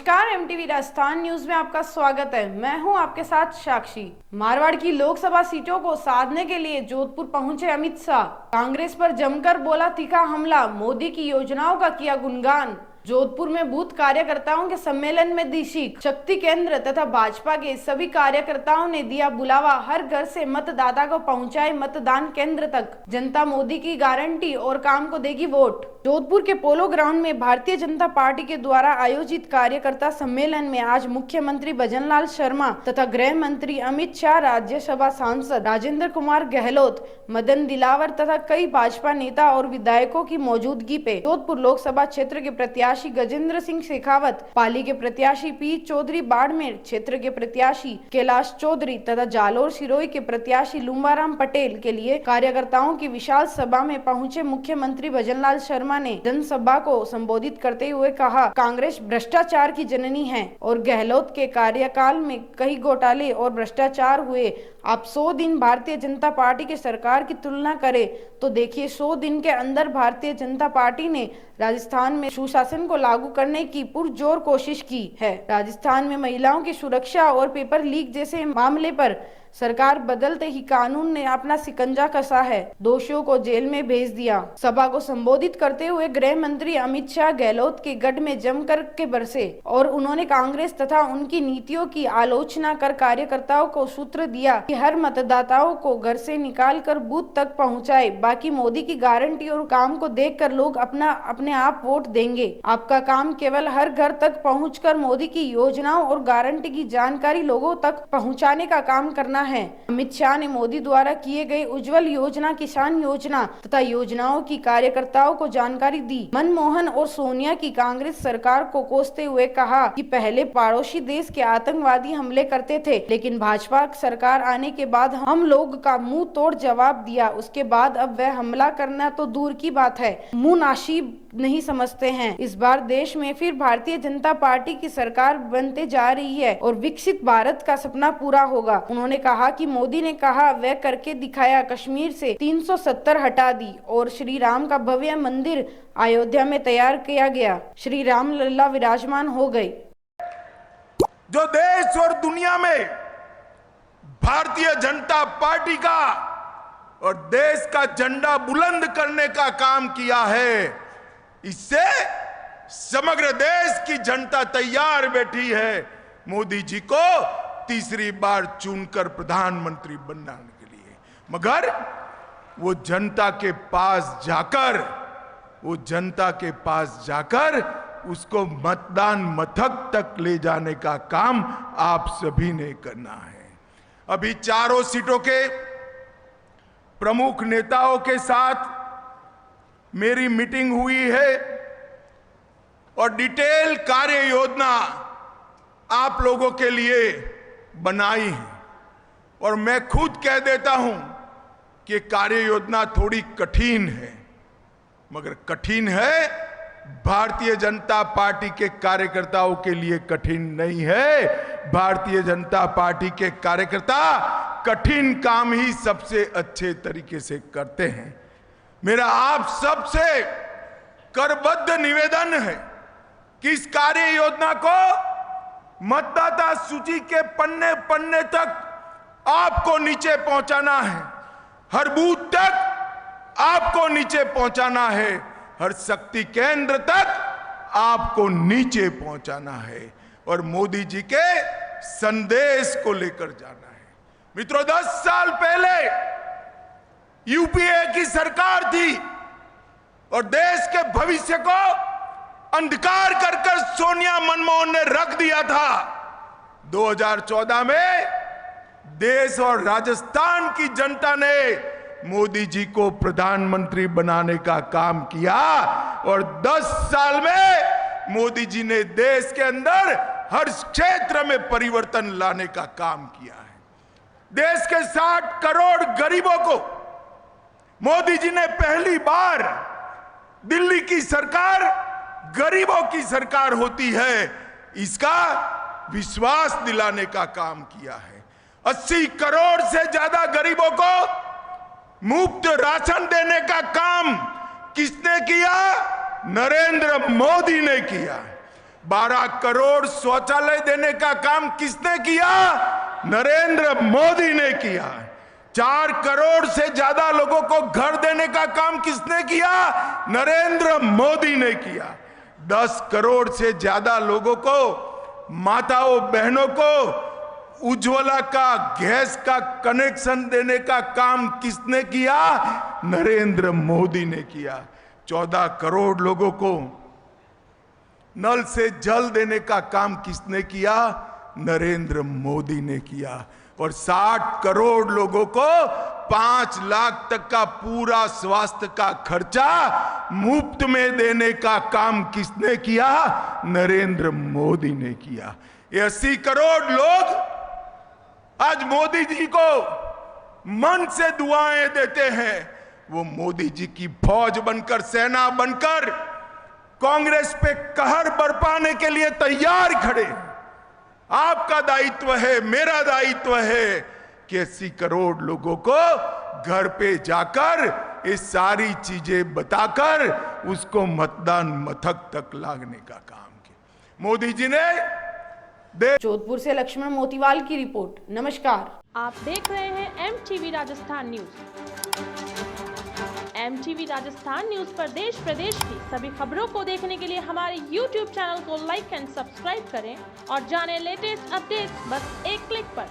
नमस्कार, MTV Rajasthan news में आपका स्वागत है। मैं हूं आपके साथ साक्षी। मारवाड़ की लोकसभा सीटों को साधने के लिए जोधपुर पहुंचे अमित शाह। कांग्रेस पर जमकर बोला तीखा हमला, मोदी की योजनाओं का किया गुणगान। जोधपुर में बूथ कार्यकर्ताओं के सम्मेलन में दी सीख। शक्ति केंद्र तथा भाजपा के सभी कार्यकर्ताओं ने दिया बुलावा, हर घर से मतदाता को पहुंचाए मतदान केंद्र तक। जनता मोदी की गारंटी और काम को देगी वोट। जोधपुर के पोलो ग्राउंड में भारतीय जनता पार्टी के द्वारा आयोजित कार्यकर्ता सम्मेलन में आज मुख्यमंत्री भजनलाल शर्मा तथा गृह मंत्री अमित शाह, राज्यसभा सांसद राजेंद्र कुमार गहलोत, मदन दिलावर तथा कई भाजपा नेता और विधायकों की मौजूदगी पे जोधपुर लोकसभा क्षेत्र के प्रत्याशी गजेंद्र सिंह शेखावत, पाली के प्रत्याशी पी चौधरी, बाड़मेर क्षेत्र के प्रत्याशी कैलाश चौधरी तथा जालोर सिरोही के प्रत्याशी लुम्बाराम पटेल के लिए कार्यकर्ताओं की विशाल सभा में पहुंचे मुख्यमंत्री भजनलाल शर्मा ने जनसभा को संबोधित करते हुए कहा, कांग्रेस भ्रष्टाचार की जननी है और गहलोत के कार्यकाल में कई घोटाले और भ्रष्टाचार हुए। आप 100 दिन भारतीय जनता पार्टी की सरकार की तुलना करें तो देखिए 100 दिन के अंदर भारतीय जनता पार्टी ने राजस्थान में सुशासन को लागू करने की पुरजोर कोशिश की है। राजस्थान में महिलाओं की सुरक्षा और पेपर लीक जैसे मामले पर सरकार बदलते ही कानून ने अपना शिकंजा कसा है, दोषियों को जेल में भेज दिया। सभा को संबोधित करते हुए गृह मंत्री अमित शाह गहलोत के गढ़ में जमकर के बरसे और उन्होंने कांग्रेस तथा उनकी नीतियों की आलोचना कर कार्यकर्ताओं को सूत्र दिया कि हर मतदाताओं को घर से निकाल कर बूथ तक पहुंचाए। बाकी मोदी की गारंटी और काम को देखकर लोग अपने आप वोट देंगे। आपका काम केवल हर घर तक पहुंचकर मोदी की योजनाओं और गारंटी की जानकारी लोगों तक पहुंचाने का काम करना है। अमित शाह ने मोदी द्वारा किए गए उज्जवल योजना, किसान योजना तथा योजनाओं की कार्यकर्ताओं को जानकारी दी। मनमोहन और सोनिया की कांग्रेस सरकार को कोसते हुए कहा कि पहले पड़ोसी देश के आतंकवादी हमले करते थे, लेकिन भाजपा सरकार आने के बाद हम लोग का मुंह तोड़ जवाब दिया। उसके बाद अब वह हमला करना तो दूर की बात है, मुंह नाशीब नहीं समझते हैं। इस बार देश में फिर भारतीय जनता पार्टी की सरकार बनते जा रही है और विकसित भारत का सपना पूरा होगा। उन्होंने कहा कि मोदी ने कहा वह करके दिखाया, कश्मीर से 370 हटा दी और श्री राम का भव्य मंदिर अयोध्या में तैयार किया गया। श्री राम लल्ला विराजमान हो गए। जो देश और दुनिया में भारतीय जनता पार्टी का और देश का झंडा बुलंद करने का काम किया है, इससे समग्र देश की जनता तैयार बैठी है मोदी जी को तीसरी बार चुनकर प्रधानमंत्री बनाने के लिए। मगर वो जनता के पास जाकर उसको मतदान मथक तक ले जाने का काम आप सभी ने करना है। अभी चारों सीटों के प्रमुख नेताओं के साथ मेरी मीटिंग हुई है और डिटेल कार्य योजना आप लोगों के लिए बनाई है। और मैं खुद कह देता हूं कि कार्य योजना थोड़ी कठिन है, मगर कठिन है भारतीय जनता पार्टी के कार्यकर्ताओं के लिए कठिन नहीं है। भारतीय जनता पार्टी के कार्यकर्ता कठिन काम ही सबसे अच्छे तरीके से करते हैं। मेरा आप सबसे करबद्ध निवेदन है कि इस कार्य योजना को मतदाता सूची के पन्ने पन्ने तक आपको नीचे पहुंचाना है, हर बूथ तक आपको नीचे पहुंचाना है, हर शक्ति केंद्र तक आपको नीचे पहुंचाना है और मोदी जी के संदेश को लेकर जाना है। मित्रों, 10 साल पहले यूपीए की सरकार थी और देश के भविष्य को अंधकार कर सोनिया मनमोहन ने रख दिया था। 2014 में देश और राजस्थान की जनता ने मोदी जी को प्रधानमंत्री बनाने का काम किया और 10 साल में मोदी जी ने देश के अंदर हर क्षेत्र में परिवर्तन लाने का काम किया है। देश के 60 करोड़ गरीबों को मोदी जी ने पहली बार, दिल्ली की सरकार गरीबों की सरकार होती है, इसका विश्वास दिलाने का काम किया है। 80 करोड़ से ज्यादा गरीबों को मुफ्त राशन देने का काम किसने किया? नरेंद्र मोदी ने किया है। 12 करोड़ शौचालय देने का काम किसने किया? नरेंद्र मोदी ने किया। 4 करोड़ से ज्यादा लोगों को घर देने का काम किसने किया? नरेंद्र मोदी ने किया। 10 करोड़ से ज्यादा लोगों को, माताओं बहनों को उज्ज्वला का गैस का कनेक्शन देने का काम किसने किया? नरेंद्र मोदी ने किया। 14 करोड़ लोगों को नल से जल देने का काम किसने किया? नरेंद्र मोदी ने किया। और 60 करोड़ लोगों को 5 लाख तक का पूरा स्वास्थ्य का खर्चा मुफ्त में देने का काम किसने किया? नरेंद्र मोदी ने किया। 80 करोड़ लोग आज मोदी जी को मन से दुआएं देते हैं। वो मोदी जी की फौज बनकर, सेना बनकर कांग्रेस पे कहर बरपाने के लिए तैयार खड़े। आपका दायित्व है, मेरा दायित्व है कि 80 करोड़ लोगों को घर पे जाकर ये सारी चीजें बताकर उसको मतदान मथक तक लाने का काम किया। मोदी जी ने जोधपुर से लक्ष्मण मोतीवाल की रिपोर्ट। नमस्कार। आप देख रहे हैं MTV Rajasthan news. MTV Rajasthan news पर देश प्रदेश की सभी खबरों को देखने के लिए हमारे YouTube चैनल को लाइक एंड सब्सक्राइब करें और जानें लेटेस्ट अपडेट्स बस एक क्लिक पर।